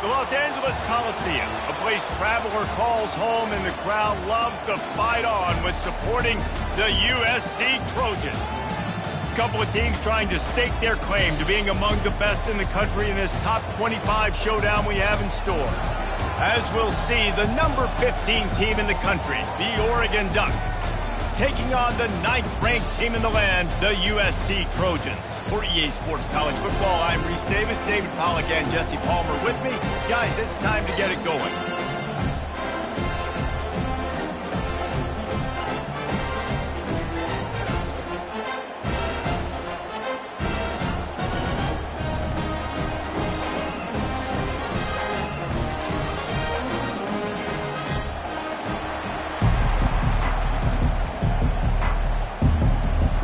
The Los Angeles Coliseum, a place traveler calls home and the crowd loves to fight on with supporting the USC Trojans. A couple of teams trying to stake their claim to being among the best in the country in this top 25 showdown we have in store. As we'll see, the number 15 team in the country, the Oregon Ducks, taking on the 9th-ranked team in the land, the USC Trojans. For EA Sports College Football, I'm Reese Davis, David Pollack, and Jesse Palmer with me. Guys, it's time to get it going.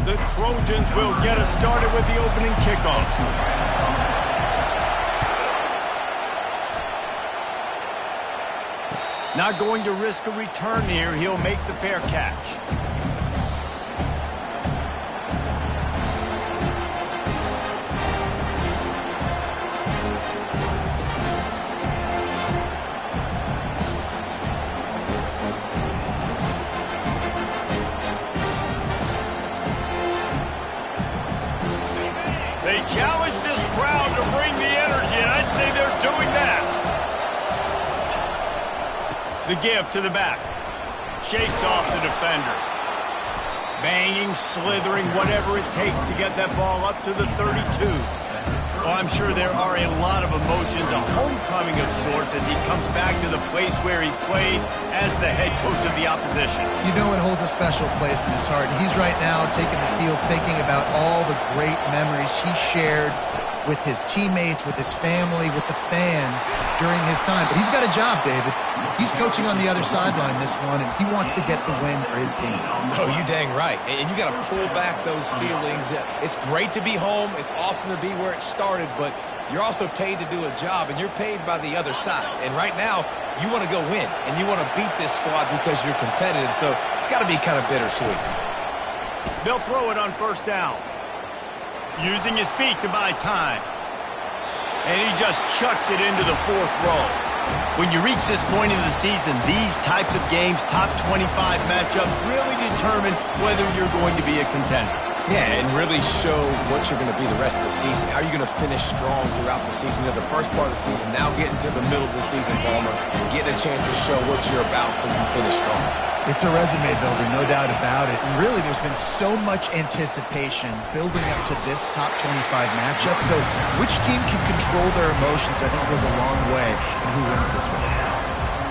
The Trojans will get us started with the opening kickoff. Not going to risk a return here. He'll make the fair catch. They challenge this crowd to bring the energy, and I'd say they're doing that. The give to the back. Shakes off the defender. Banging, slithering, whatever it takes to get that ball up to the 32. Oh, I'm sure there are a lot of emotions, a homecoming of sorts as he comes back to the place where he played as the head coach of the opposition. You know it holds a special place in his heart. And he's right now taking the field thinking about all the great memories he shared with his teammates, with his family, with the fans during his time. But he's got a job, David. He's coaching on the other sideline this one, and he wants to get the win for his team. Oh, you dang right. And you got to pull back those feelings. It's great to be home. It's awesome to be where it started, but you're also paid to do a job, and you're paid by the other side. And right now, you want to go win, and you want to beat this squad because you're competitive. So it's got to be kind of bittersweet. They'll throw it on first down. Using his feet to buy time. And he just chucks it into the fourth row. When you reach this point of the season, these types of games, top 25 matchups, really determine whether you're going to be a contender. Yeah, and really show what you're going to be the rest of the season. How are you going to finish strong throughout the season? You know, the first part of the season, now getting to the middle of the season, Palmer, getting a chance to show what you're about so you can finish strong. It's a resume builder, no doubt about it. And really, there's been so much anticipation building up to this top 25 matchup. So which team can control their emotions, I think, goes a long way in who wins this one.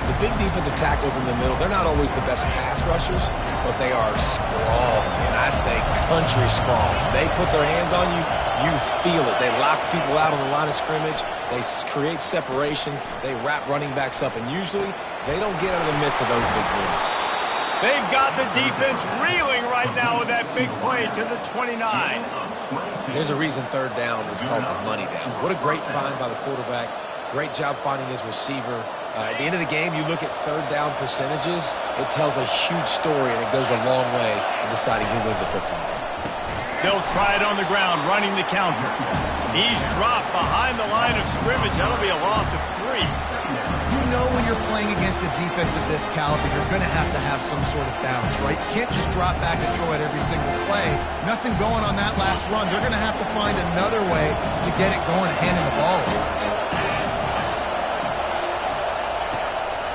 The big defensive tackles in the middle, they're not always the best pass rushers, but they are strong, and I say country strong. They put their hands on you, you feel it. They lock people out on the line of scrimmage. They create separation. They wrap running backs up, and usually they don't get out of the midst of those big wins. They've got the defense reeling right now with that big play to the 29. There's a reason third down is called the money down. What a great find by the quarterback. Great job finding his receiver. At the end of the game, you look at third down percentages. It tells a huge story, and it goes a long way in deciding who wins a football game. They'll try it on the ground, running the counter. He's dropped behind the line of scrimmage. That'll be a loss of 3. You know when you're playing against a defense of this caliber, you're going to have some sort of balance, right? You can't just drop back and throw it every single play. Nothing going on that last run. They're going to have to find another way to get it going, handing the ball over.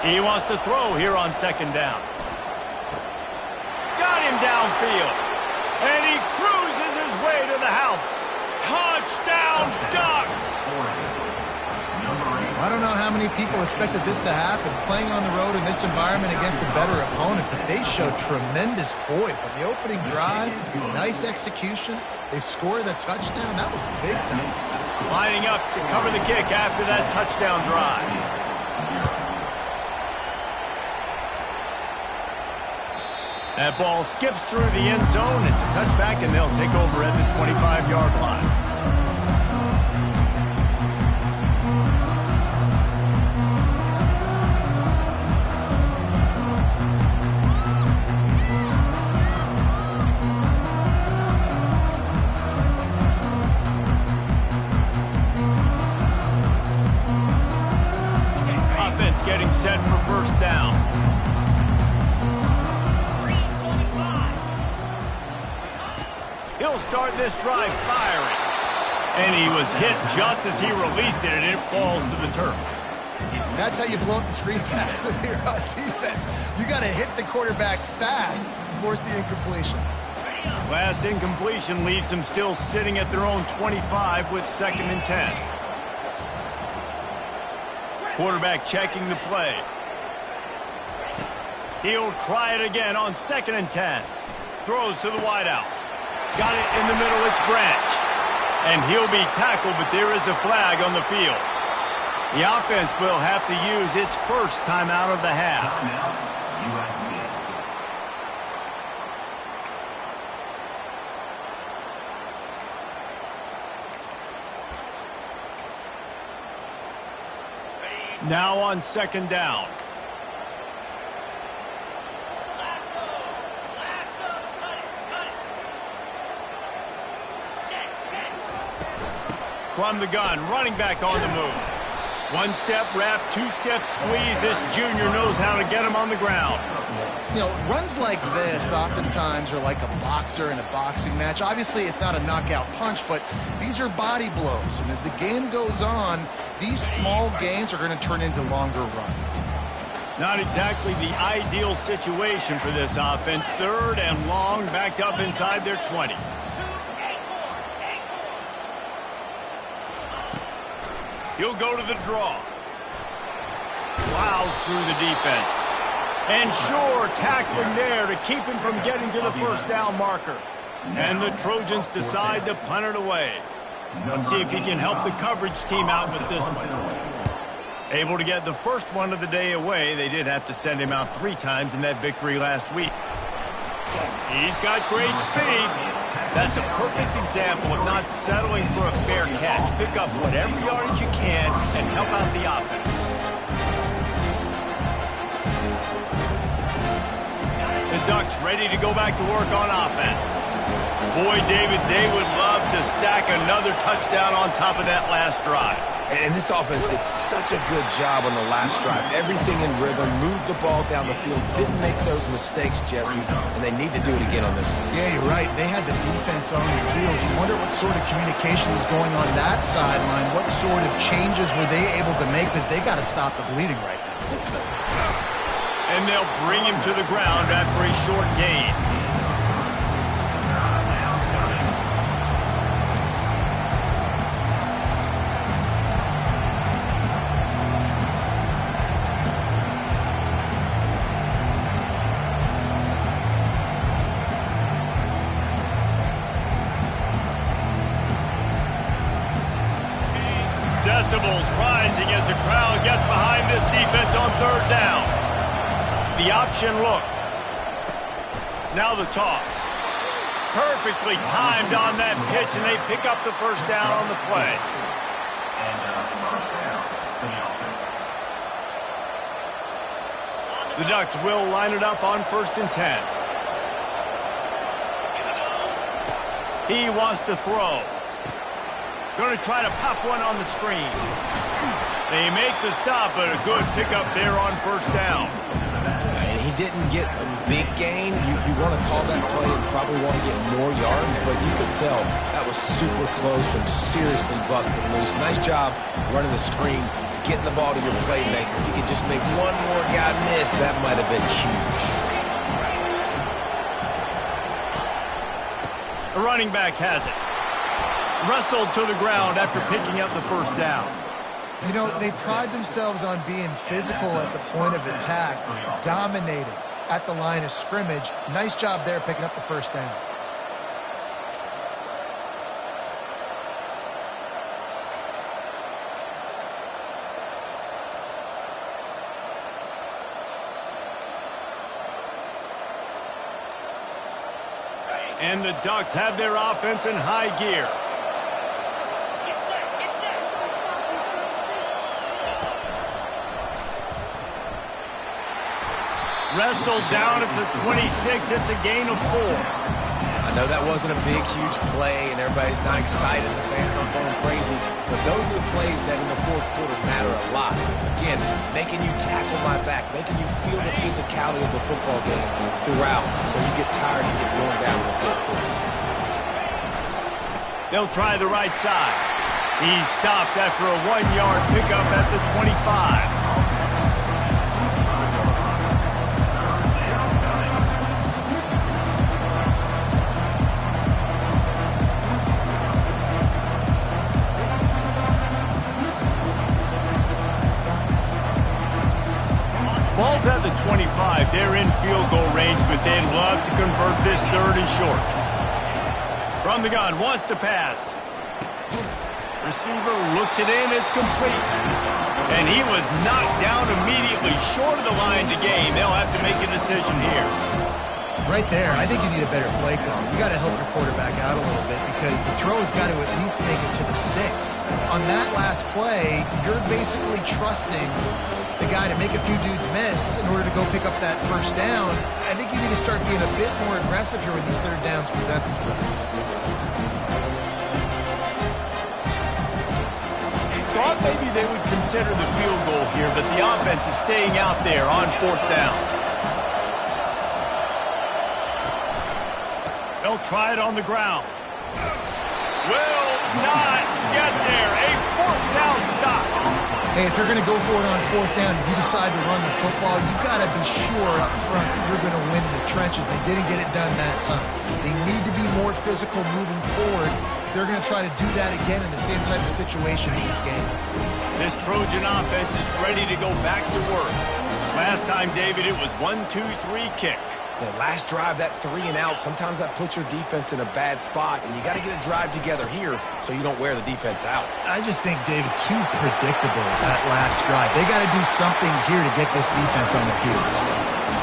He wants to throw here on second down. Got him downfield. And he cruises his way to the house. Touchdown, Ducks! I don't know how many people expected this to happen, playing on the road in this environment against a better opponent, but they showed tremendous poise. On the opening drive, nice execution. They scored a touchdown. That was big time. Lining up to cover the kick after that touchdown drive. That ball skips through the end zone. It's a touchback, and they'll take over at the 25-yard line. getting set for first down. He'll start this drive firing. And he was hit just as he released it, and it falls to the turf. That's how you blow up the screen pass when you're on defense. You got to hit the quarterback fast and force the incompletion. Last incompletion leaves them still sitting at their own 25 with 2nd and 10. Quarterback checking the play. He'll try it again on 2nd and 10. Throws to the wideout. Got it in the middle, it's Branch. And he'll be tackled, but there is a flag on the field. The offense will have to use its first timeout of the half. Now on 2nd down. From the gun, running back on the move. 1-step wrap, 2-step squeeze. This junior knows how to get him on the ground. You know, runs like this oftentimes are like a boxer in a boxing match. Obviously, it's not a knockout punch, but these are body blows. And as the game goes on, these small gains are going to turn into longer runs. Not exactly the ideal situation for this offense. 3rd and long, backed up inside their 20. He'll go to the draw. Plows through the defense. And sure, tackling there to keep him from getting to the first down marker. And the Trojans decide to punt it away. Let's see if he can help the coverage team out with this one. Able to get the first one of the day away. They did have to send him out 3 times in that victory last week. He's got great speed. That's a perfect example of not settling for a fair catch. Pick up whatever yardage you can and help out the offense. The Ducks ready to go back to work on offense. Boy, David, they would love to stack another touchdown on top of that last drive. And this offense did such a good job on the last drive. Everything in rhythm, moved the ball down the field, didn't make those mistakes, Jesse, and they need to do it again on this one. Yeah, you're right. They had the defense on their heels. You wonder what sort of communication was going on that sideline. What sort of changes were they able to make, because they got to stop the bleeding right now. And they'll bring him to the ground after a short gain. Decibels rising as the crowd gets behind this defense on 3rd down. The option look. Now the toss. Perfectly timed on that pitch, and they pick up the first down on the play. The Ducks will line it up on 1st and 10. He wants to throw. Going to try to pop one on the screen. They make the stop, but a good pickup there on 1st down. And he didn't get a big gain. You want to call that play and probably want to get more yards, but you could tell that was super close from seriously busting loose. Nice job running the screen, getting the ball to your playmaker. If he could just make one more guy miss, that might have been huge. The running back has it. Wrestled to the ground after picking up the first down. You know, they pride themselves on being physical at the point of attack, dominating at the line of scrimmage. Nice job there picking up the first down. And the Ducks have their offense in high gear. Wrestled down at the 26. It's a gain of 4. I know that wasn't a big, huge play, and everybody's not excited. The fans aren't going crazy. But those are the plays that in the fourth quarter matter a lot. Again, making you tackle my back, making you feel the physicality of the football game throughout, so you get tired and get worn down in the fourth quarter. They'll try the right side. He's stopped after a 1-yard pickup at the 25. Ball's at the 25. They're in field goal range, but they'd love to convert this third and short. From the gun, wants to pass. Receiver looks it in. It's complete. And he was knocked down immediately short of the line to gain. They'll have to make a decision here. Right there, I think you need a better play call. You got to help your quarterback out a little bit because the throw's got to at least make it to the sticks. On that last play, you're basically trusting the guy to make a few dudes miss in order to go pick up that first down. I think you need to start being a bit more aggressive here when these third downs present themselves. Thought maybe they would consider the field goal here, but the offense is staying out there on fourth down. They'll try it on the ground. Will not get there. A fourth down stop. Hey, if you're going to go for it on fourth down, if you decide to run the football, you've got to be sure up front that you're going to win in the trenches. They didn't get it done that time. They need to be more physical moving forward. They're going to try to do that again in the same type of situation in this game. This Trojan offense is ready to go back to work. Last time, David, it was 1-2-3 kick. The last drive, that 3 and out, sometimes that puts your defense in a bad spot, and you got to get a drive together here so you don't wear the defense out. I just think, David, too predictable that last drive. They got to do something here to get this defense on their heels.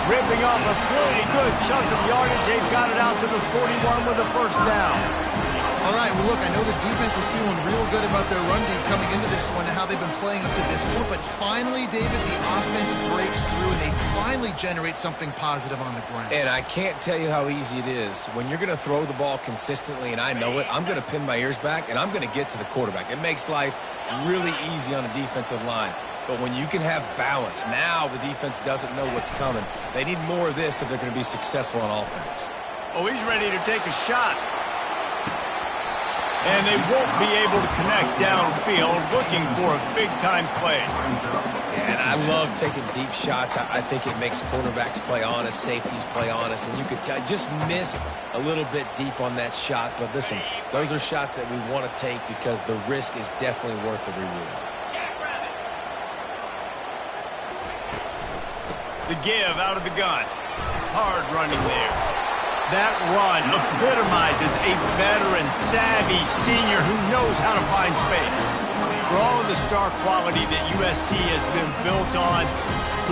Ripping off a pretty good chunk of yardage. They've got it out to the 41 with a first down. All right, well, look, I know the defense was feeling real good about their run D coming into this one and how they've been playing up to this point, but finally, David, the offense breaks through and they finally generate something positive on the ground. And I can't tell you how easy it is. When you're going to throw the ball consistently, and I know it, I'm going to pin my ears back, and I'm going to get to the quarterback. It makes life really easy on the defensive line. But when you can have balance, now the defense doesn't know what's coming. They need more of this if they're going to be successful on offense. Oh, he's ready to take a shot. And they won't be able to connect downfield, looking for a big-time play. And I love taking deep shots. I think it makes quarterbacks play honest, safeties play honest, and you could tell just missed a little bit deep on that shot. But listen, those are shots that we want to take because the risk is definitely worth the reward. The give out of the gun. Hard running there. That run epitomizes a veteran, savvy senior who knows how to find space. For all of the star quality that USC has been built on,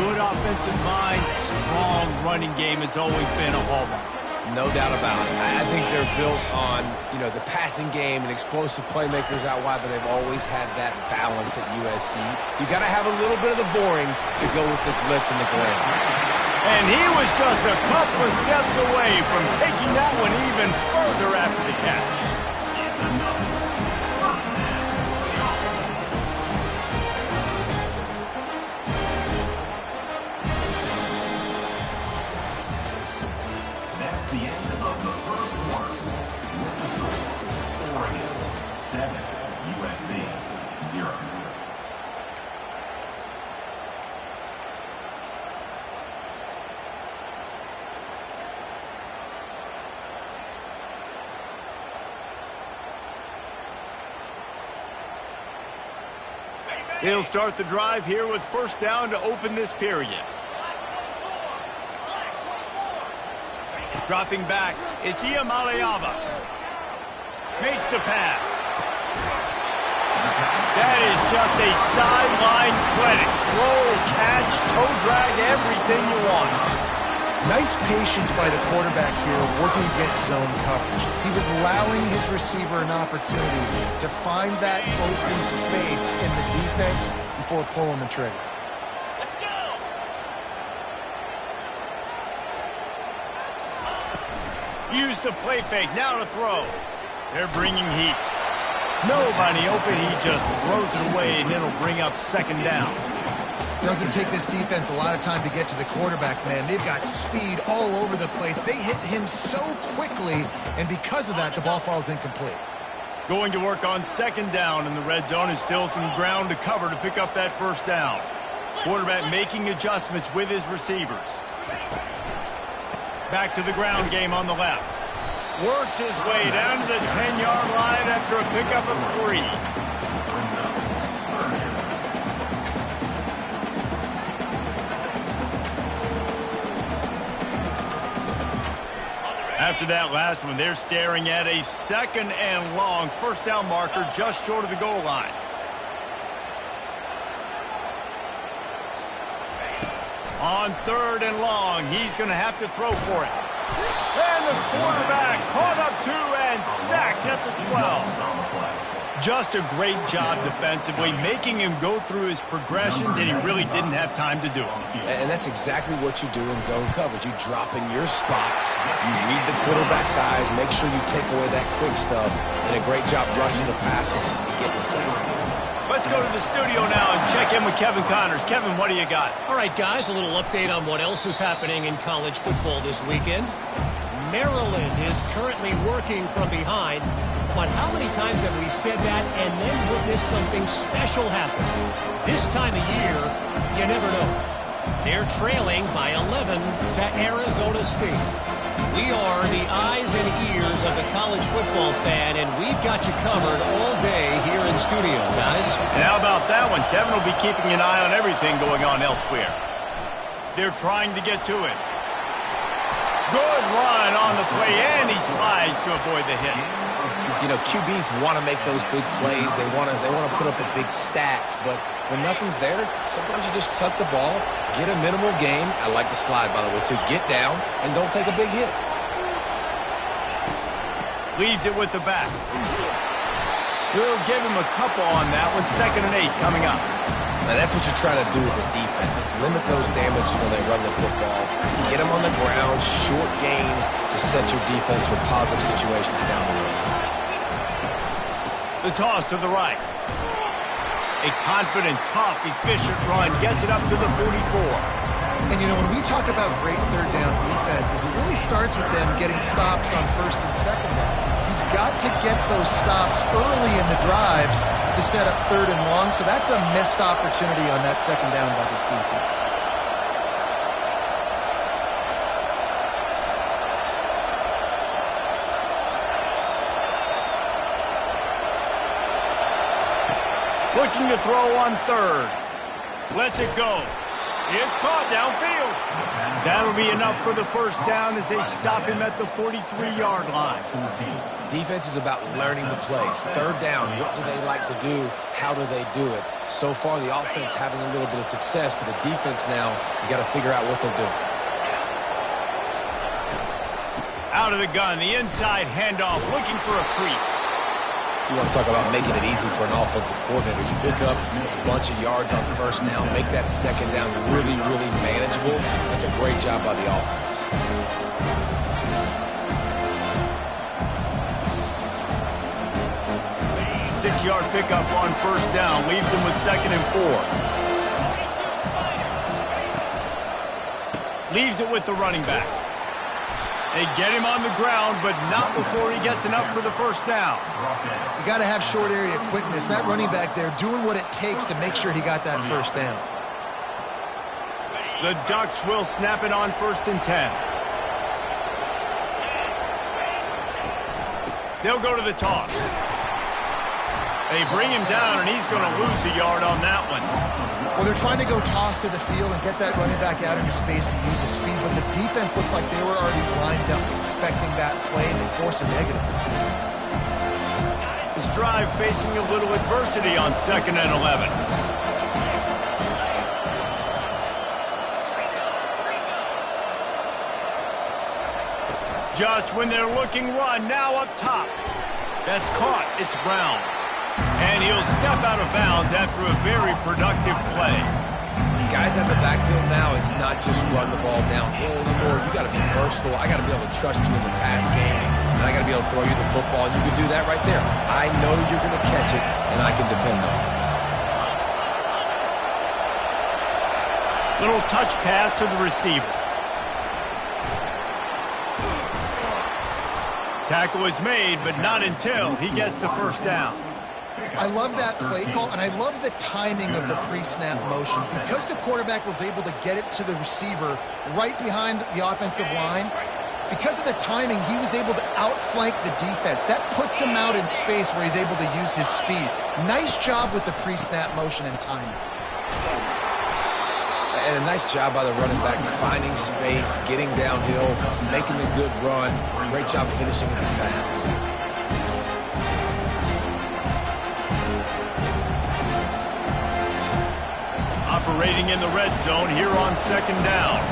good offensive mind, strong running game has always been a hallmark. No doubt about it. I think they're built on, the passing game and explosive playmakers out wide, but they've always had that balance at USC. You got to have a little bit of the boring to go with the glitz and the glam. And he was just a couple of steps away from taking that one even further after the catch. That's the end of the first quarter. With the score, Oregon 7, USC 0. He'll start the drive here with first down to open this period. Dropping back, it's Iamaleava. Makes the pass. That is just a sideline clinic. Roll, catch, toe drag, everything you want. Nice patience by the quarterback here, working against zone coverage. He was allowing his receiver an opportunity to find that open space in the defense before pulling the trigger. Let's go! Use the play fake, now to throw. They're bringing heat. Nobody open. He just throws it away, and it'll bring up second down. Doesn't take this defense a lot of time to get to the quarterback, man. They've got speed all over the place. They hit him so quickly, and because of that, the ball falls incomplete. Going to work on second down in the red zone. Is still some ground to cover to pick up that first down. Quarterback making adjustments with his receivers. Back to the ground game on the left. Works his way down to the 10-yard line after a pickup of 3. After that last one, they're staring at a second and long first down marker just short of the goal line. On third and long, he's going to have to throw for it. And the quarterback caught up 2 and sacked at the 12. Just a great job defensively, making him go through his progressions, and he really didn't have time to do it. And that's exactly what you do in zone coverage. You drop in your spots, you read the quarterback's eyes, make sure you take away that quick stuff, and a great job rushing the passer and getting the sack. Let's go to the studio now and check in with Kevin Connors. Kevin, what do you got? All right, guys, a little update on what else is happening in college football this weekend. Maryland is currently working from behind, but how many times have we said that and then witnessed something special happen? This time of year, you never know. They're trailing by 11 to Arizona State. We are the eyes and ears of the college football fan, and we've got you covered all day here in studio, guys. And how about that one? Kevin will be keeping an eye on everything going on elsewhere. They're trying to get to it. Good run on the play, and he slides to avoid the hit. You know, QBs want to make those big plays. They want to put up the big stats, but when nothing's there, sometimes you just tuck the ball, get a minimal gain. I like the slide, by the way, too. Get down and don't take a big hit. Leaves it with the back. We'll give him a couple on that one. 2nd and 8 coming up. Now, that's what you're trying to do as a defense. Limit those damages when they run the football. Get them on the ground, short gains to set your defense for positive situations down the road. The toss to the right. A confident, tough, efficient run gets it up to the 44. And, you know, when we talk about great third down defenses, it really starts with them getting stops on first and second down. You've got to get those stops early in the drives to set up third and long, so that's a missed opportunity on that second down by this defense. Looking to throw on third. Lets it go. It's caught downfield. That'll be enough for the first down as they stop him at the 43-yard line. Defense is about learning the plays. Third down, what do they like to do? How do they do it? So far, the offense having a little bit of success, but the defense now, you got to figure out what they're doing. Out of the gun, the inside handoff, looking for a crease. You want to talk about making it easy for an offensive coordinator. You pick up a bunch of yards on first down, make that second down really, really manageable. That's a great job by the offense. Six-yard pickup on first down, leaves them with 2nd and 4. Leaves it with the running back. They get him on the ground, but not before he gets enough for the first down. You got to have short area quickness. That running back there doing what it takes to make sure he got that first down. The Ducks will snap it on 1st and 10. They'll go to the toss. They bring him down, and he's going to lose a yard on that one. Well, they're trying to go toss to the field and get that running back out into space to use his speed, but the defense looked like they were already lined up expecting that play, and they force a negative. This drive facing a little adversity on 2nd and 11. Just when they're looking run, now up top. That's caught. It's Brown. And he'll step out of bounds after a very productive play. Guys at the backfield now, it's not just run the ball downhill anymore. You got to be versatile. I got to be able to trust you in the pass game. and I got to be able to throw you the football, and you can do that right there. I know you're going to catch it, and I can depend on it. Little touch pass to the receiver. Tackle is made, but not until he gets the first down. I love that play call, and I love the timing of the pre-snap motion. Because the quarterback was able to get it to the receiver right behind the offensive line, because of the timing, he was able to outflank the defense. That puts him out in space where he's able to use his speed. Nice job with the pre-snap motion and timing. And a nice job by the running back, finding space, getting downhill, making a good run. Great job finishing his pass. Operating in the red zone here on second down.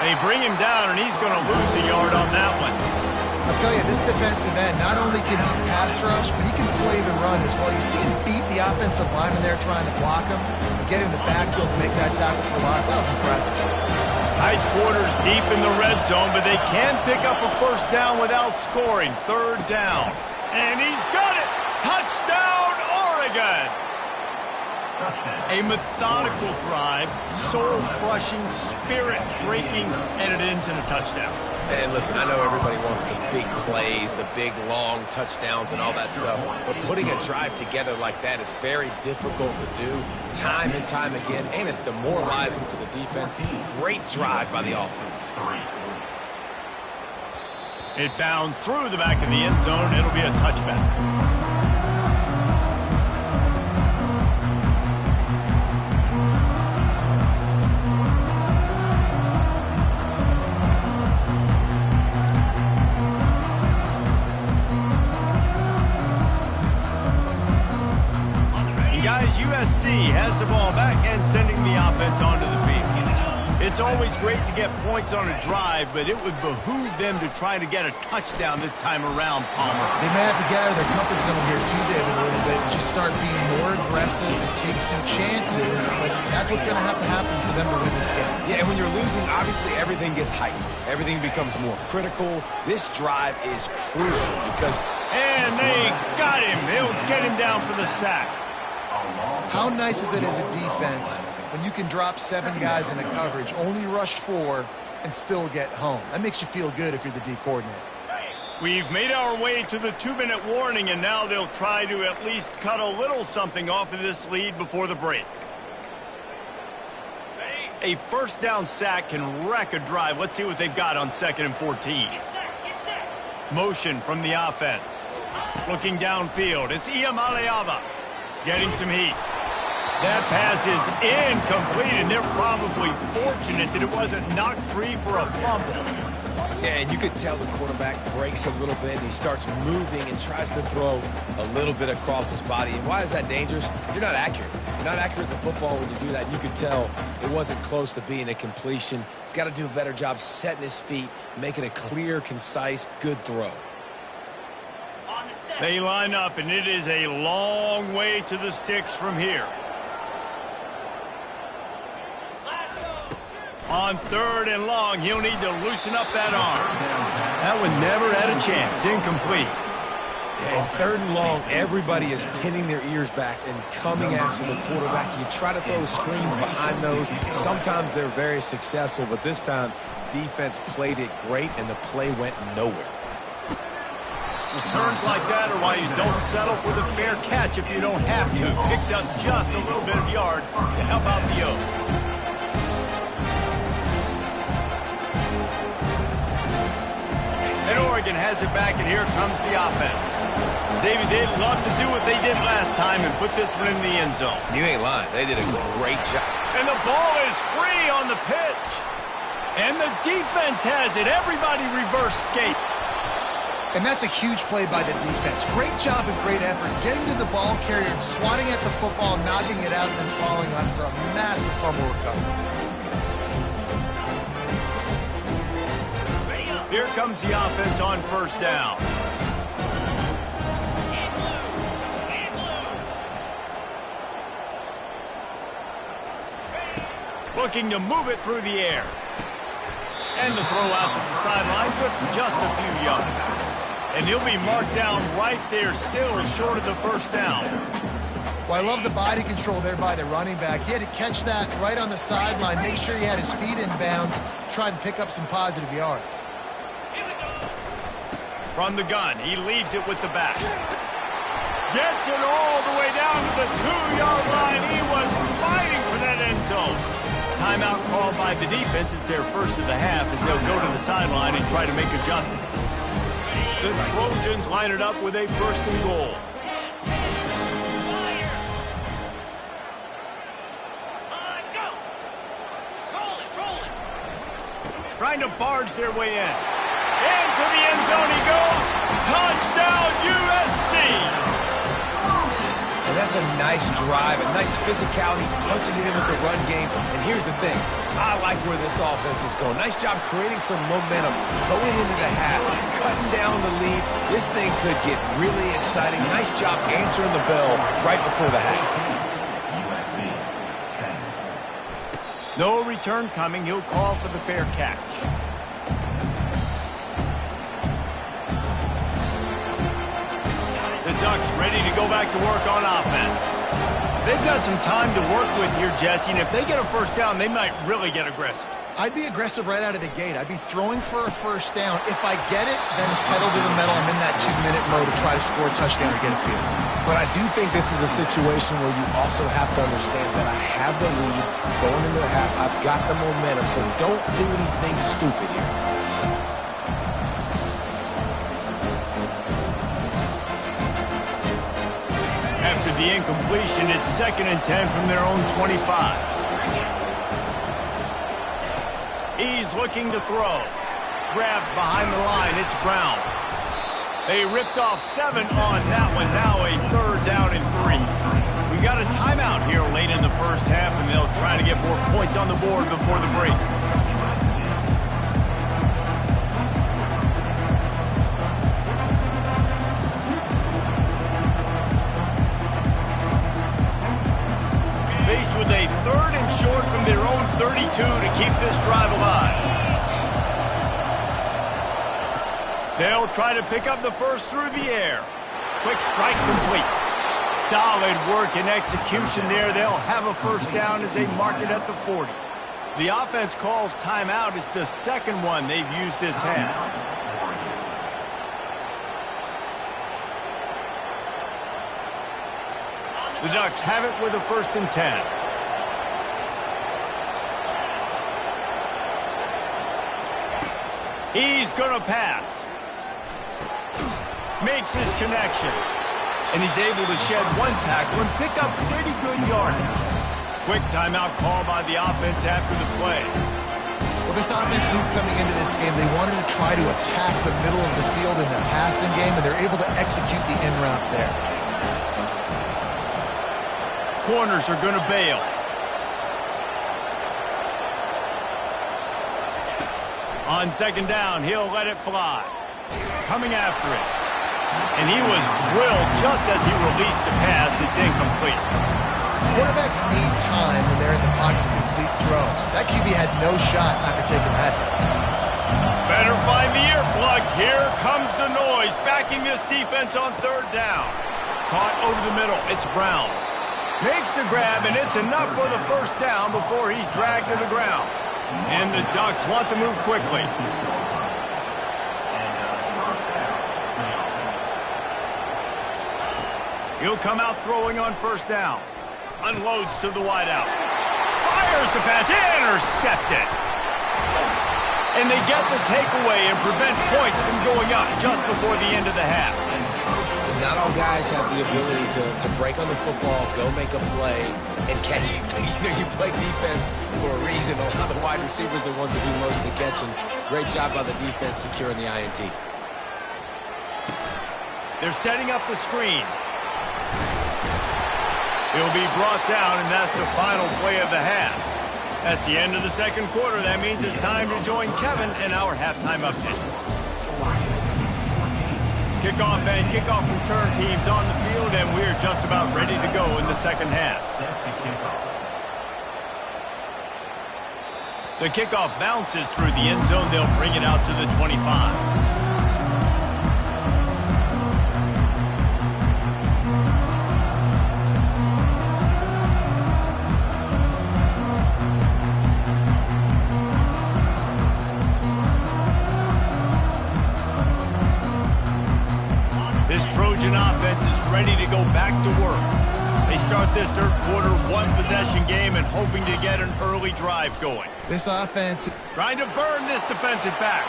They bring him down, and he's going to lose a yard on that one. I'll tell you, this defensive end, not only can he pass rush, but he can play the run as well. You see him beat the offensive lineman there trying to block him, get in the backfield to make that tackle for loss. That was impressive. Tight quarters deep in the red zone, but they can pick up a first down without scoring. Third down. And he's got it! Touchdown, Oregon! A methodical drive, soul-crushing, spirit-breaking, and it ends in a touchdown. And listen, I know everybody wants the big plays, the big, long touchdowns and all that stuff, but putting a drive together like that is very difficult to do time and time again, and it's demoralizing for the defense. Great drive by the offense. It bounds through the back of the end zone. It'll be a touchback. USC has the ball back and sending the offense onto the field. It's always great to get points on a drive, but it would behoove them to try to get a touchdown this time around, Palmer. They may have to get out of their comfort zone here too, David, a little bit, and just start being more aggressive and take some chances, but that's what's going to have to happen for them to win this game. Yeah, and when you're losing, obviously everything gets heightened. Everything becomes more critical. This drive is crucial because... And they got him. They'll get him down for the sack. How nice is it as a defense when you can drop 7 guys in a coverage, only rush 4, and still get home? That makes you feel good if you're the D coordinator. We've made our way to the 2-minute warning, and now they'll try to at least cut a little something off of this lead before the break. A first down sack can wreck a drive. Let's see what they've got on 2nd and 14. Motion from the offense. Looking downfield, it's Iamaleava getting some heat. That pass is incomplete, and they're probably fortunate that it wasn't knocked free for a fumble. Yeah, and you could tell the quarterback breaks a little bit. He starts moving and tries to throw a little bit across his body. And why is that dangerous? You're not accurate. You're not accurate with the football when you do that. You could tell it wasn't close to being a completion. He's got to do a better job setting his feet, making a clear, concise, good throw. They line up, and it is a long way to the sticks from here. On 3rd and long, he'll need to loosen up that arm. That one never had a chance. Incomplete. Yeah, and 3rd and long, everybody is pinning their ears back and coming after the quarterback. You try to throw screens behind those. Sometimes they're very successful, but this time, defense played it great, and the play went nowhere. Returns like that are why you don't settle for the fair catch if you don't have to. Picks up just a little bit of yards to help out the O. And Oregon has it back, and here comes the offense. David, they'd love to do what they did last time and put this one in the end zone. You ain't lying. They did a great job. And the ball is free on the pitch. And the defense has it. Everybody reverse skate. And that's a huge play by the defense. Great job and great effort getting to the ball carrier and swatting at the football, knocking it out, and then falling on for a massive fumble recovery. Here comes the offense on 1st down. Looking to move it through the air. And the throw out to the sideline, good for just a few yards. And he'll be marked down right there, still short of the first down. Well, I love the body control there by the running back. He had to catch that right on the sideline, make sure he had his feet in bounds, try and pick up some positive yards. From the gun, he leaves it with the back. Gets it all the way down to the 2-yard line. He was fighting for that end zone. Timeout called by the defense. It's their first of the half as they'll go to the sideline and try to make adjustments. The Trojans line it up with a first and goal. Trying to barge their way in. Into the end zone he goes. Touchdown, USC! And that's a nice drive, a nice physicality, punching it in with the run game. And here's the thing. I like where this offense is going. Nice job creating some momentum going into the half, cutting down the lead. This thing could get really exciting. Nice job answering the bell right before the half. No return coming. He'll call for the fair catch. The Ducks ready to go back to work on offense. They've got some time to work with here, Jesse, and if they get a first down, they might really get aggressive. I'd be aggressive right out of the gate. I'd be throwing for a first down. If I get it, then it's pedal to the metal. I'm in that 2-minute mode to try to score a touchdown or get a field. But I do think this is a situation where you also have to understand that I have the lead going into the half. I've got the momentum, so don't do anything stupid here. After the incompletion, it's 2nd and 10 from their own 25. He's looking to throw. Grabbed behind the line. It's Brown. They ripped off 7 on that one. Now a 3rd down and 3. We got a timeout here late in the first half, and they'll try to get more points on the board before the break. Faced with a 3rd and short from their own 32 to keep this drive alive. They'll try to pick up the first through the air. Quick strike complete. Solid work and execution there. They'll have a first down as they mark it at the 40. The offense calls timeout. It's the second one they've used this half. The Ducks have it with a 1st and 10. He's going to pass. Makes his connection. And he's able to shed 1 tackle and pick up pretty good yardage. Quick timeout call by the offense after the play. Well, this offense knew coming into this game they wanted to try to attack the middle of the field in the passing game, and they're able to execute the in route there. Corners are going to bail. On 2nd down, he'll let it fly. Coming after it. And he was drilled just as he released the pass. It's incomplete. Quarterbacks need time when they're in the pocket to complete throws. That QB had no shot after taking that hit. Better find the earplugs. Here comes the noise. Backing this defense on 3rd down. Caught over the middle. It's Brown. Makes the grab, and it's enough for the first down before he's dragged to the ground. And the Ducks want to move quickly. He'll come out throwing on 1st down. Unloads to the wideout. Fires the pass. Intercepted. And they get the takeaway and prevent points from going up just before the end of the half. Not all guys have the ability to break on the football, go make a play, and catch it. You play defense for a reason. A lot of the wide receivers are the ones that do most of the catching. Great job by the defense securing the INT. They're setting up the screen. He'll be brought down, and that's the final play of the half. That's the end of the second quarter. That means it's time to join Kevin in our halftime update. Kickoff and kickoff return teams on the field, and we're just about ready to go in the second half. The kickoff bounces through the end zone. They'll bring it out to the 25. Trojan offense is ready to go back to work. They start this third quarter one-possession game and hoping to get an early drive going. This offense trying to burn this defensive back.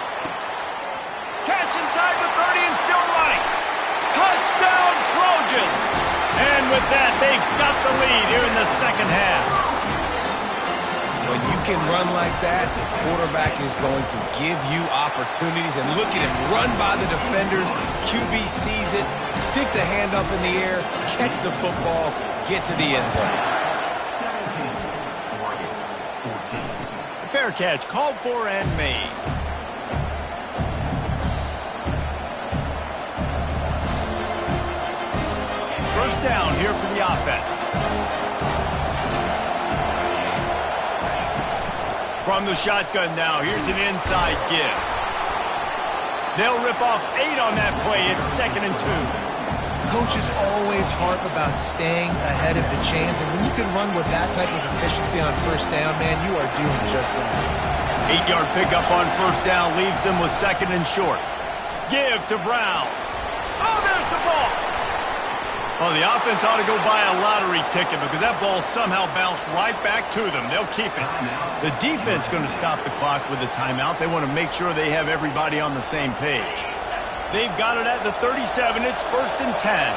Catch inside the 30 and still running. Touchdown Trojans! And with that, they've got the lead here in the second half. When you can run like that, the quarterback is going to give you opportunities. And look at him run by the defenders. QB sees it, stick the hand up in the air, catch the football, get to the end zone. 17, 14. Fair catch called for and made. First down here for the offense. From the shotgun now, here's an inside give. They'll rip off 8 on that play. It's 2nd and 2. Coaches always harp about staying ahead of the chains, and when you can run with that type of efficiency on first down, man, you are doing just that. 8-yard pickup on first down leaves them with 2nd and short. Give to Brown. Oh, there's the ball. Oh, the offense ought to go buy a lottery ticket because that ball somehow bounced right back to them. They'll keep it. The defense going to stop the clock with a timeout. They want to make sure they have everybody on the same page. They've got it at the 37. It's 1st and 10.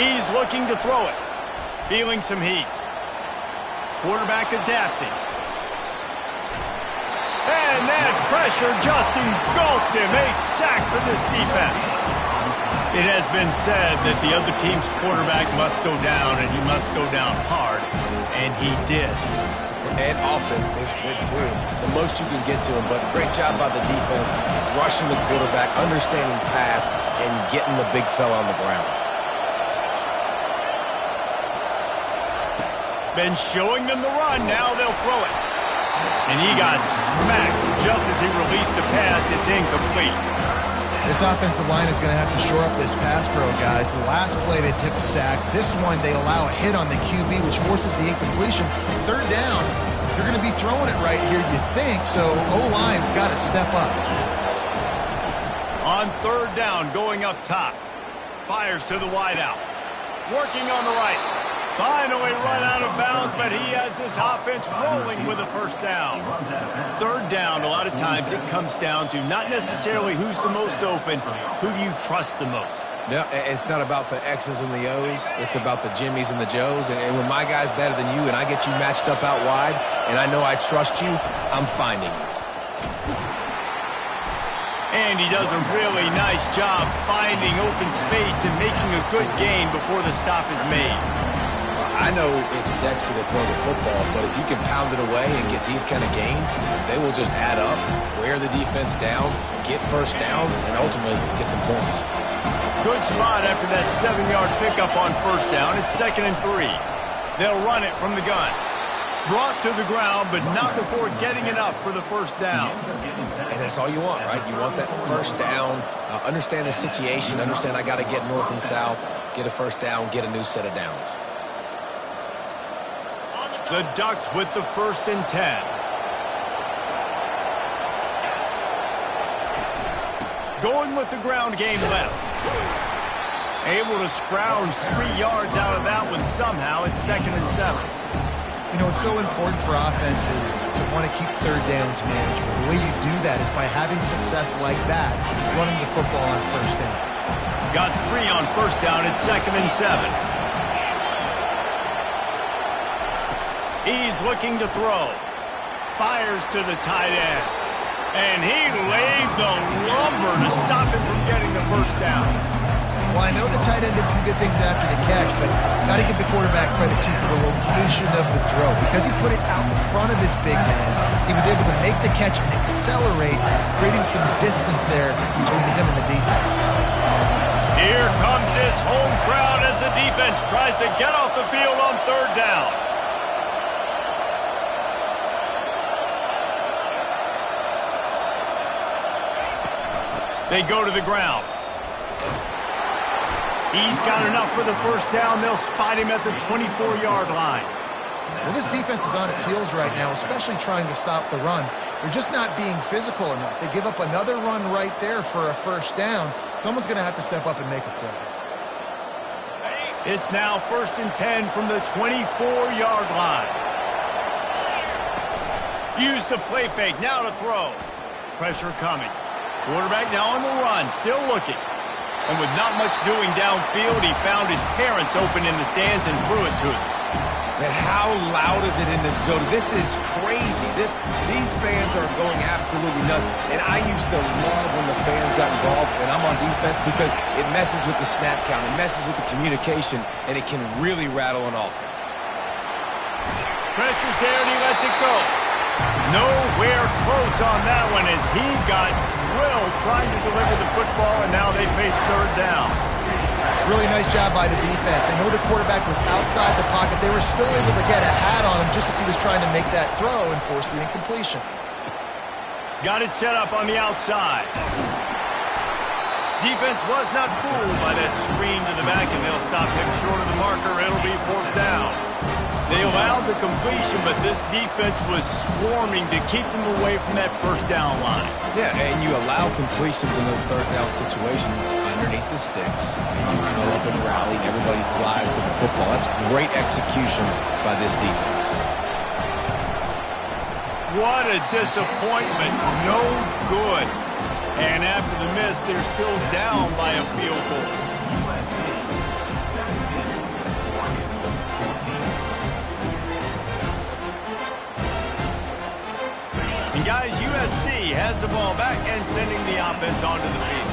He's looking to throw it. Feeling some heat. Quarterback adapting. And that pressure just engulfed him. A sack for this defense. It has been said that the other team's quarterback must go down, and he must go down hard. And he did. And often is good, too. The most you can get to him, but great job by the defense, rushing the quarterback, understanding pass, and getting the big fella on the ground. Been showing them the run. Now they'll throw it. And he got smacked just as he released the pass. It's incomplete. This offensive line is going to have to shore up this pass pro, guys. The last play they took a sack. This one they allow a hit on the QB, which forces the incompletion. Third down, you're going to be throwing it right here, you think. So O-line's got to step up. On third down, going up top. Fires to the wideout. Working on the right. Finally run out of bounds, but he has this offense rolling with a first down. Third down, a lot of times it comes down to not necessarily who's the most open, who do you trust the most? Yeah, it's not about the X's and the O's. It's about the Jimmies and the Joes. And when my guy's better than you and I get you matched up out wide and I know I trust you, I'm finding you. And he does a really nice job finding open space and making a good gain before the stop is made. I know it's sexy to throw the football, but if you can pound it away and get these kind of gains, they will just add up, wear the defense down, get first downs, and ultimately get some points. Good spot after that 7-yard pickup on first down. It's 2nd and 3. They'll run it from the gun. Brought to the ground, but not before getting enough for the first down. And that's all you want, right? You want that first down, understand the situation, understand I got to get north and south, get a first down, get a new set of downs. The Ducks with the 1st and 10. Going with the ground game left. Able to scrounge 3 yards out of that one somehow. It's 2nd and 7. You know, it's so important for offenses to want to keep third downs manageable. The way you do that is by having success like that, running the football on first down. Got 3 on first down. It's 2nd and 7. He's looking to throw. Fires to the tight end. And he laid the lumber to stop him from getting the first down. Well, I know the tight end did some good things after the catch, but got to give the quarterback credit, too, for the location of of the throw. Because he put it out in front of his big man, he was able to make the catch and accelerate, creating some distance there between him and the defense. Here comes this home crowd as the defense tries to get off the field on third down. They go to the ground. He's got enough for the first down. They'll spot him at the 24-yard line. Well, this defense is on its heels right now, especially trying to stop the run. They're just not being physical enough. They give up another run right there for a first down. Someone's going to have to step up and make a play. It's now 1st and 10 from the 24-yard line. Use the play fake. Now to throw. Pressure coming. Quarterback now on the run. Still looking. And with not much doing downfield, he found his parents open in the stands and threw it to them. Man, how loud is it in this building? This is crazy. These fans are going absolutely nuts. And I used to love when the fans got involved, and I'm on defense, because it messes with the snap count, it messes with the communication, and it can really rattle an offense. Pressure's there, and he lets it go. Nowhere close on that one as he got drilled trying to deliver the football, and now they face third down. Really nice job by the defense. They know the quarterback was outside the pocket. They were still able to get a hat on him just as he was trying to make that throw and force the incompletion. Got it set up on the outside. Defense was not fooled by that screen to the back, and they'll stop him short of the marker. It'll be fourth down. They allowed the completion, but this defense was swarming to keep them away from that first down line. Yeah, and you allow completions in those third down situations underneath the sticks, and you go up and rally, and everybody flies to the football. That's great execution by this defense. What a disappointment. No good. And after the miss, they're still down by a field goal. And guys, USC has the ball back and sending the offense onto the field.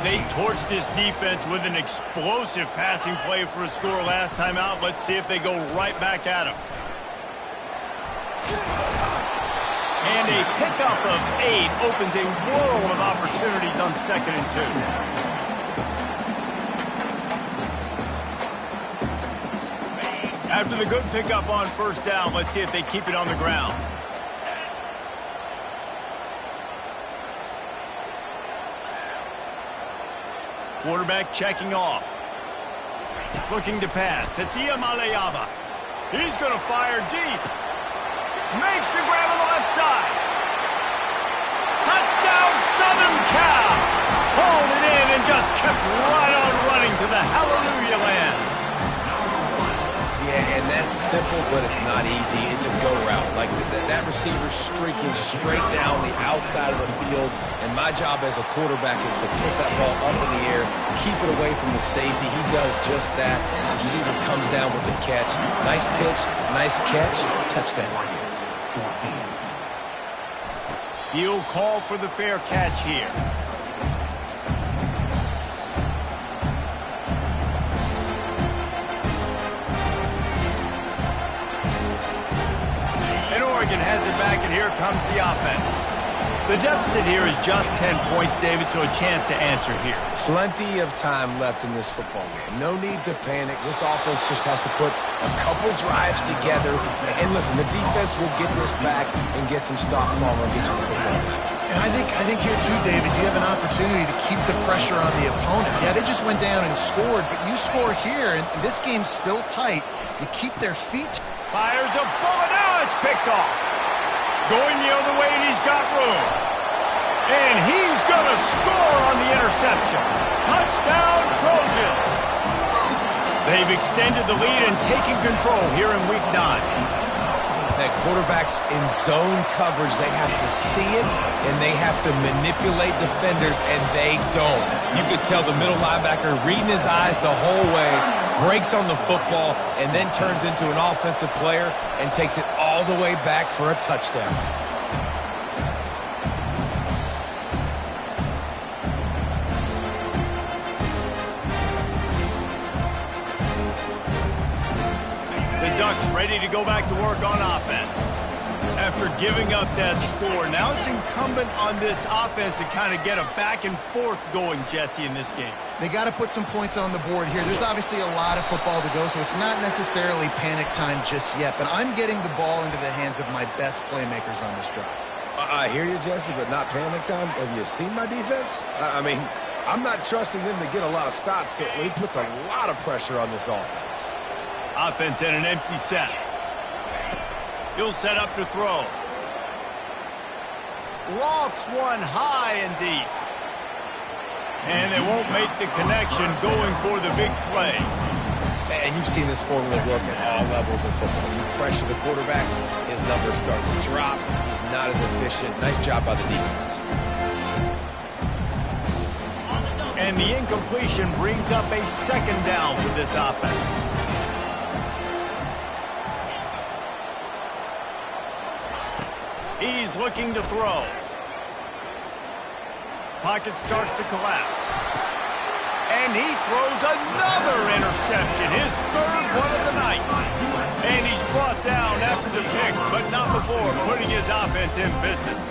They torched this defense with an explosive passing play for a score last time out. Let's see if they go right back at them. And a pickup of 8 opens a world of opportunities on 2nd and 2. After the good pickup on first down, let's see if they keep it on the ground. Quarterback checking off. Looking to pass. It's Iamaleava. He's going to fire deep. Makes the grab on the left side. Touchdown, Southern Cal. Hauled it in and just kept right on running to the hallelujah land. Yeah, and that's simple, but it's not easy. It's a go route. Like that receiver streaking straight down the outside of the field. And my job as a quarterback is to put that ball up in the air, keep it away from the safety. He does just that. The receiver comes down with the catch. Nice pitch, nice catch, touchdown. He'll call for the fair catch here. And Oregon has it back, and here comes the offense. The deficit here is just 10 points, David, so a chance to answer here. Plenty of time left in this football game. No need to panic. This offense just has to put a couple drives together. And listen, the defense will get this back and get some stop farmer and get you the football back. And I think here too, David, you have an opportunity to keep the pressure on the opponent. Yeah, they just went down and scored, but you score here, and this game's still tight. You keep their feet. Fires a bullet. Now it's picked off. Going the other way, and he's got room. And he's going to score on the interception. Touchdown, Trojans. They've extended the lead and taken control here in Week 9. That quarterback's in zone coverage. They have to see it, and they have to manipulate defenders, and they don't. You could tell the middle linebacker reading his eyes the whole way, breaks on the football, and then turns into an offensive player and takes it all the way back for a touchdown. ready to go back to work on offense. After giving up that score, now it's incumbent on this offense to kind of get a back and forth going, Jesse, in this game. They got to put some points on the board here. There's obviously a lot of football to go, so it's not necessarily panic time just yet, but I'm getting the ball into the hands of my best playmakers on this drive. I hear you, Jesse, but not panic time. Have you seen my defense? I mean, I'm not trusting them to get a lot of stops, so he puts a lot of pressure on this offense. Offense in an empty set. He'll set up to throw. Lofts one high and deep. And they won't make the connection going for the big play. And you've seen this formula work at all levels of football. You pressure the quarterback, his numbers start to drop. He's not as efficient. Nice job by the defense. And the incompletion brings up a second down for this offense. He's looking to throw. Pocket starts to collapse. And he throws another interception, his third one of the night. And he's brought down after the pick, but not before putting his offense in business.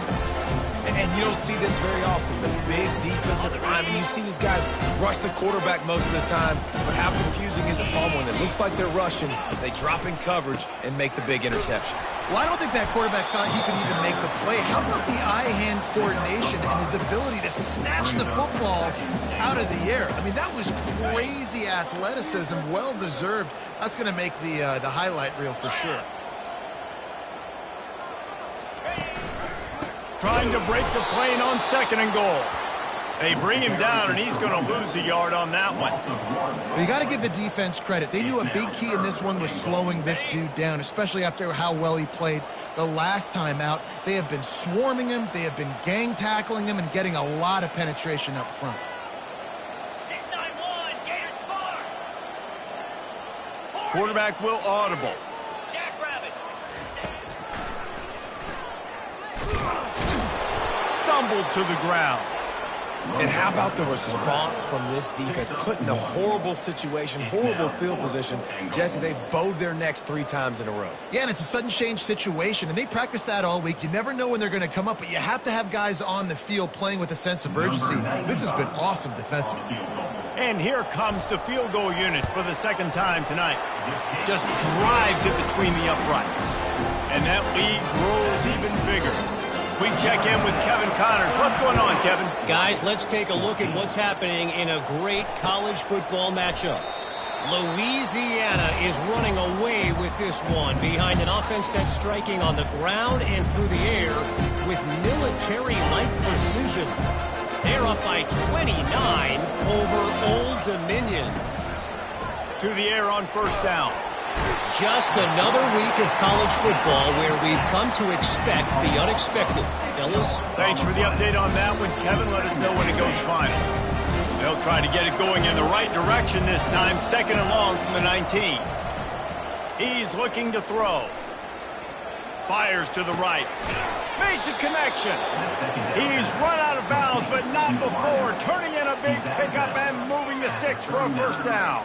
And you don't see this very often. The big defensive linemen, you see these guys rush the quarterback most of the time, but how confusing is it, Paul, when it looks like they're rushing, they drop in coverage and make the big interception? Well, I don't think that quarterback thought he could even make the play. How about the eye-hand coordination and his ability to snatch the football out of the air? I mean, that was crazy athleticism, well-deserved. That's going to make the highlight reel for sure. Trying to break the plane on 2nd and goal. They bring him down, and he's going to lose a yard on that one. Well, you got to give the defense credit. They knew a big key in this one was slowing this dude down, especially after how well he played the last time out. They have been swarming him. They have been gang tackling him and getting a lot of penetration up front. 691, Gators score. Quarterback will audible. Stumbled to the ground. And how about the response from this defense? Put in a horrible situation, horrible field position. Jesse, they bowed their necks 3 times in a row. Yeah, and it's a sudden change situation, and they practice that all week. You never know when they're going to come up, but you have to have guys on the field playing with a sense of urgency. This has been awesome defensively. And here comes the field goal unit for the second time tonight. Just drives it between the uprights. And that lead grows even bigger. We check in with Kevin Connors. What's going on, Kevin? Guys, let's take a look at what's happening in a great college football matchup. Louisiana is running away with this one behind an offense that's striking on the ground and through the air with military-like precision. They're up by 29 over Old Dominion. To the air on 1st down. Just another week of college football where we've come to expect the unexpected. Fellas? Thanks for the update on that one, Kevin. Let us know when it goes final. They'll try to get it going in the right direction this time. 2nd and long from the 19. He's looking to throw. Fires to the right. Makes a connection. He's run out of bounds, but not before. Turning in a big pickup and moving the sticks for a 1st down.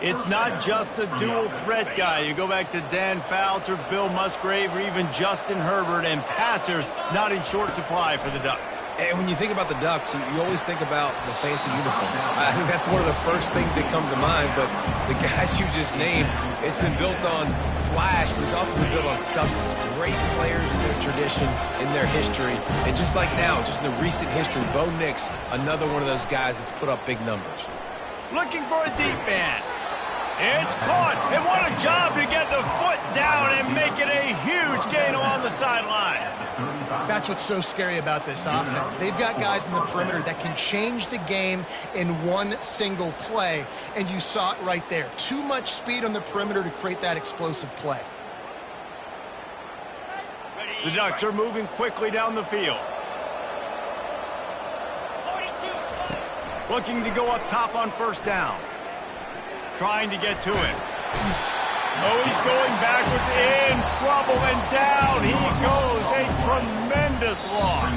It's not just the dual threat guy. You go back to Dan Fouts or Bill Musgrave or even Justin Herbert, and passers not in short supply for the Ducks. And when you think about the Ducks, you always think about the fancy uniforms. I think that's one of the first things that come to mind, but the guys you just named, it's been built on flash, but it's also been built on substance. Great players in their tradition, in their history, and just like now, just in the recent history, Bo Nix, another one of those guys that's put up big numbers. Looking for a deep man. It's caught, and what a job to get the foot down and make it a huge gain along the sideline. That's what's so scary about this offense. They've got guys in the perimeter that can change the game in one single play, and you saw it right there. Too much speed on the perimeter to create that explosive play. The Ducks are moving quickly down the field. Looking to go up top on 1st down. Trying to get to it. Oh, he's going backwards, in trouble, and down he goes. A tremendous loss.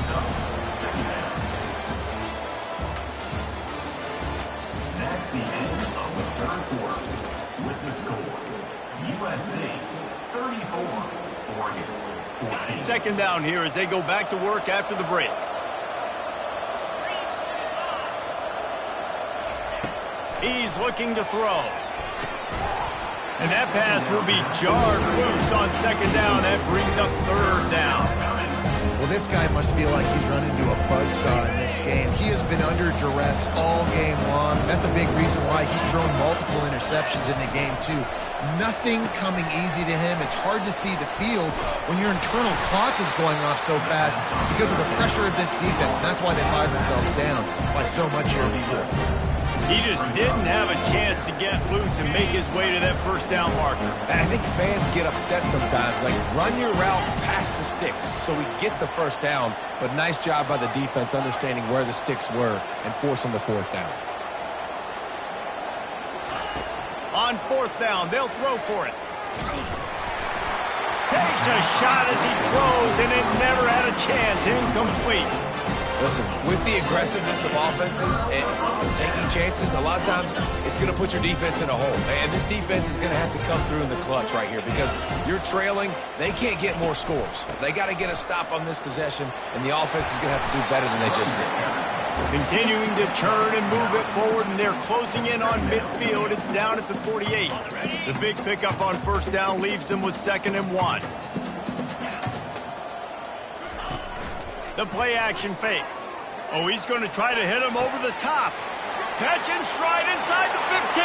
That's the end of the 3rd quarter. With the score, USC Oregon 14. Second down here as they go back to work after the break. He's looking to throw. And that pass will be jarred loose on second down. That brings up third down. Well, this guy must feel like he's run into a buzzsaw in this game. He has been under duress all game long. And that's a big reason why he's thrown multiple interceptions in the game, too. Nothing coming easy to him. It's hard to see the field when your internal clock is going off so fast because of the pressure of this defense. And that's why they find themselves down by so much here before. He just didn't have a chance to get loose and make his way to that first down marker. And I think fans get upset sometimes. Like, run your route past the sticks so we get the first down. But nice job by the defense understanding where the sticks were and forcing the fourth down. On fourth down, they'll throw for it. Takes a shot as he throws, and it never had a chance. Incomplete. Listen, with the aggressiveness of offenses and taking chances, a lot of times it's going to put your defense in a hole. And this defense is going to have to come through in the clutch right here because you're trailing. They can't get more scores. They got to get a stop on this possession, and the offense is going to have to do better than they just did. Continuing to churn and move it forward, and they're closing in on midfield. It's down at the 48. The big pickup on first down leaves them with 2nd and 1. The play action fake. Oh, he's going to try to hit him over the top. Catch and stride inside the 15.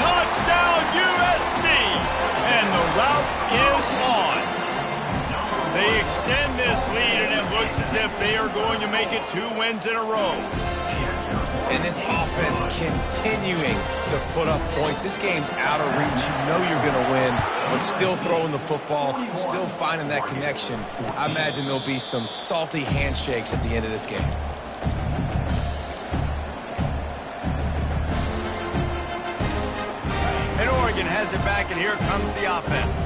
Touchdown USC. And the route is on. They extend this lead, and it looks as if they are going to make it 2 wins in a row. And this offense continuing to put up points. This game's out of reach. You know you're going to win, but still throwing the football, still finding that connection. I imagine there'll be some salty handshakes at the end of this game. And Oregon has it back, and here comes the offense.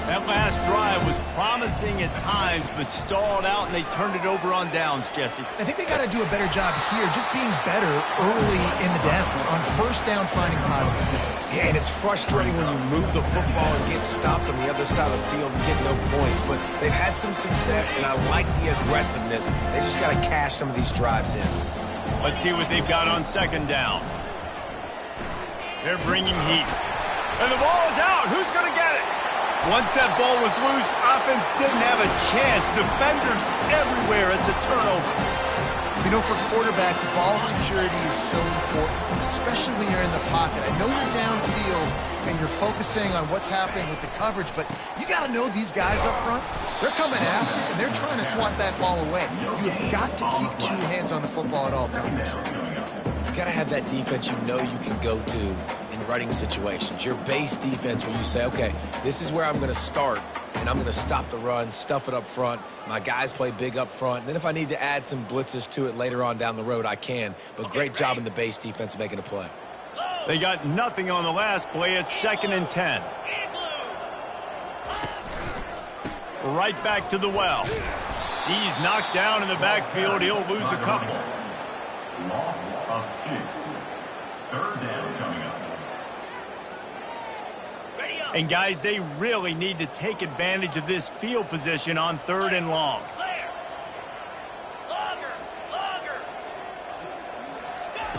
That last drive was promising at times, but stalled out, and they turned it over on downs, Jesse. I think they got to do a better job here, just being better early in the downs, on first down finding positive plays. Yeah, and it's frustrating when you move the football and get stopped on the other side of the field and get no points, but they've had some success, and I like the aggressiveness. They just got to cash some of these drives in. Let's see what they've got on second down. They're bringing heat. And the ball is out. Who's going to get it? Once that ball was loose, offense didn't have a chance. Defenders everywhere. It's a turnover. You know, for quarterbacks, ball security is so important, especially when you're in the pocket. I know you're downfield and you're focusing on what's happening with the coverage, but you got to know these guys up front. They're coming after you, and they're trying to swat that ball away. You've got to keep 2 hands on the football at all times. You got to have that defense you know you can go to in running situations. Your base defense where you say, okay, this is where I'm going to start, and I'm going to stop the run, stuff it up front. My guys play big up front. And then if I need to add some blitzes to it later on down the road, I can. But great job in the base defense making a play. They got nothing on the last play. It's 2nd and 10. Right back to the well. He's knocked down in the backfield. He'll lose a couple. Loss of 2. Third down coming up. And, guys, they really need to take advantage of this field position on 3rd and long.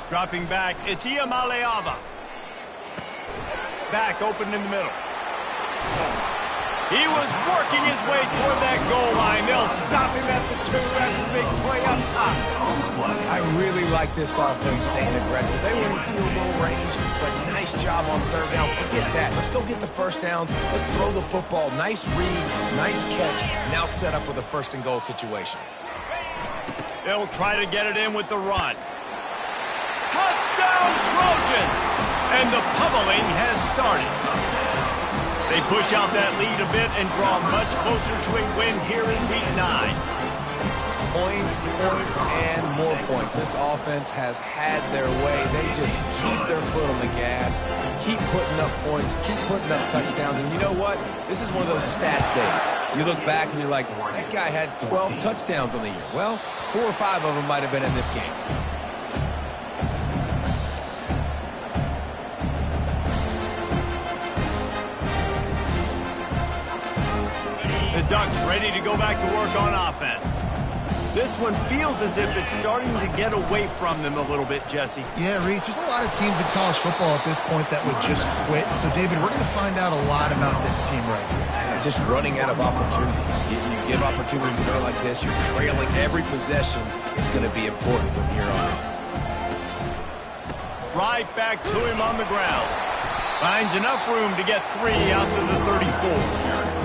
Dropping back, it's Iamaleava. Back open in the middle. He was working his way toward that goal line. They'll stop him at the 2 after the big play up top. I really like this offense staying aggressive. They were in field goal range, but nice job on 3rd down. Forget that. Let's go get the first down. Let's throw the football. Nice read, nice catch. Now set up with a 1st and goal situation. They'll try to get it in with the run. Touchdown Trojans! And the pummeling has started. They push out that lead a bit and draw much closer to a win here in Week 9. Points, points, and more points. This offense has had their way. They just keep their foot on the gas, keep putting up points, keep putting up touchdowns. And you know what? This is one of those stats days. You look back and you're like, that guy had 12 touchdowns on the year. Well, 4 or 5 of them might have been in this game. Ducks ready to go back to work on offense. This one feels as if it's starting to get away from them a little bit, Jesse. Yeah, Reese, there's a lot of teams in college football at this point that would just quit. So, David, we're going to find out a lot about this team right here. Just running out of opportunities. You give opportunities in a way like this, you're trailing. Every possession is going to be important from here on out. Right back to him on the ground. Finds enough room to get 3 out to the 34.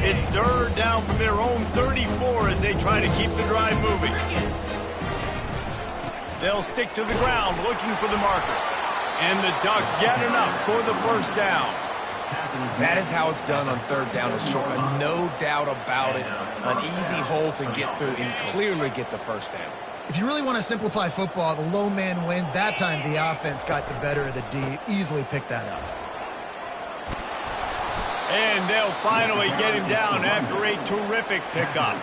It's third down from their own 34 as they try to keep the drive moving. They'll stick to the ground looking for the marker. And the Ducks get enough for the first down. That is how it's done on third down and short. No doubt about it. An easy hole to get through and clearly get the first down. If you really want to simplify football, the low man wins. That time the offense got the better of the D. Easily picked that up. And they'll finally get him down after a terrific pickup.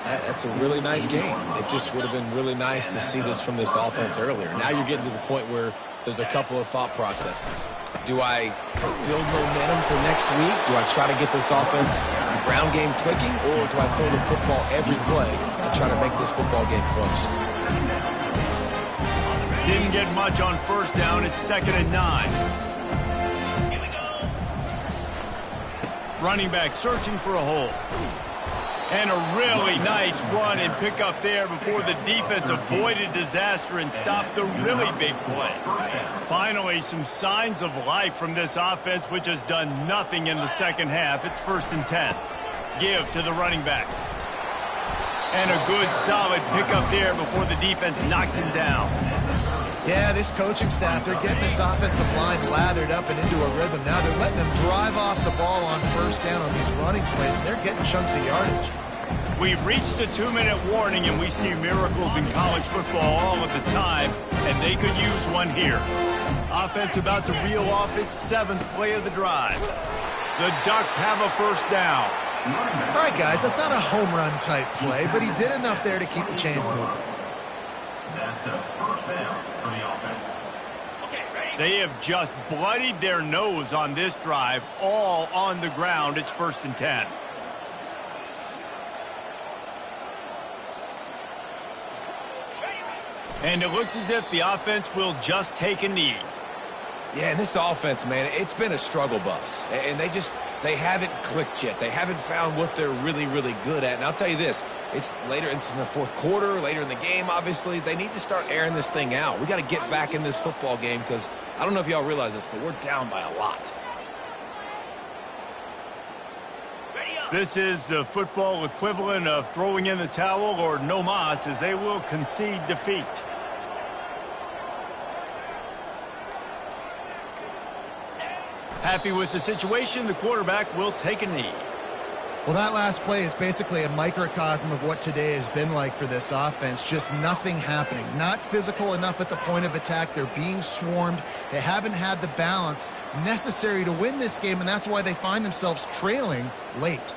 That's a really nice game. It just would have been really nice to see this from this offense earlier. Now you're getting to the point where there's a couple of thought processes. Do I build momentum for next week? Do I try to get this offense, the ground game clicking? Or do I throw the football every play and try to make this football game close? Didn't get much on first down. It's 2nd and 9. Running back searching for a hole. And a really nice run and pick up there before the defense avoided disaster and stopped the really big play. Finally, some signs of life from this offense, which has done nothing in the second half. It's 1st and 10. Give to the running back. And a good, solid pickup there before the defense knocks him down. Yeah, this coaching staff, they're getting this offensive line lathered up and into a rhythm. Now they're letting them drive off the ball on first down on these running plays, and they're getting chunks of yardage. We've reached the 2-minute warning, and we see miracles in college football all of the time, and they could use one here. Offense about to reel off its 7th play of the drive. The Ducks have a first down. All right, guys, that's not a home run type play, but he did enough there to keep the chains moving. That's a first down for the offense. They have just bloodied their nose on this drive, all on the ground. It's 1st and 10. And it looks as if the offense will just take a knee. Yeah, and this offense, man, it's been a struggle bus. And they haven't clicked yet. They haven't found what they're really, really good at. And I'll tell you this, it's later in the fourth quarter, later in the game, obviously. They need to start airing this thing out. We got to get back in this football game because I don't know if y'all realize this, but we're down by a lot. This is the football equivalent of throwing in the towel or no mas, as they will concede defeat. Happy with the situation, the quarterback will take a knee. Well, that last play is basically a microcosm of what today has been like for this offense. Just nothing happening. Not physical enough at the point of attack. They're being swarmed. They haven't had the balance necessary to win this game, and that's why they find themselves trailing late.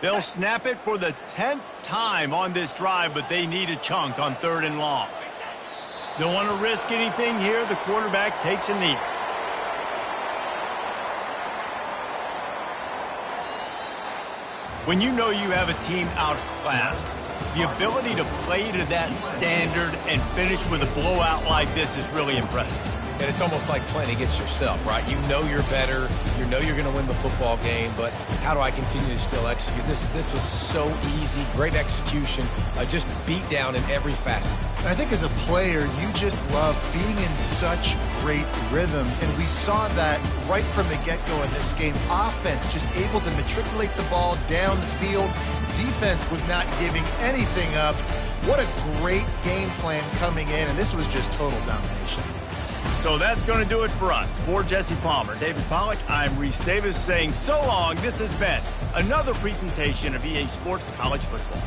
They'll snap it for the 10th time on this drive, but they need a chunk on 3rd and long. Don't want to risk anything here. The quarterback takes a knee. When you know you have a team outclassed, the ability to play to that standard and finish with a blowout like this is really impressive. And it's almost like playing against yourself, right? You know you're better. You know you're going to win the football game, but how do I continue to still execute? This was so easy. Great execution. Just beat down in every facet. I think as a player, you just love being in such great rhythm, and we saw that right from the get-go in this game. Offense just able to matriculate the ball down the field. Defense was not giving anything up. What a great game plan coming in, and this was just total domination. So that's going to do it for us. For Jesse Palmer, David Pollack, I'm Reese Davis saying so long. This has been another presentation of EA Sports College Football.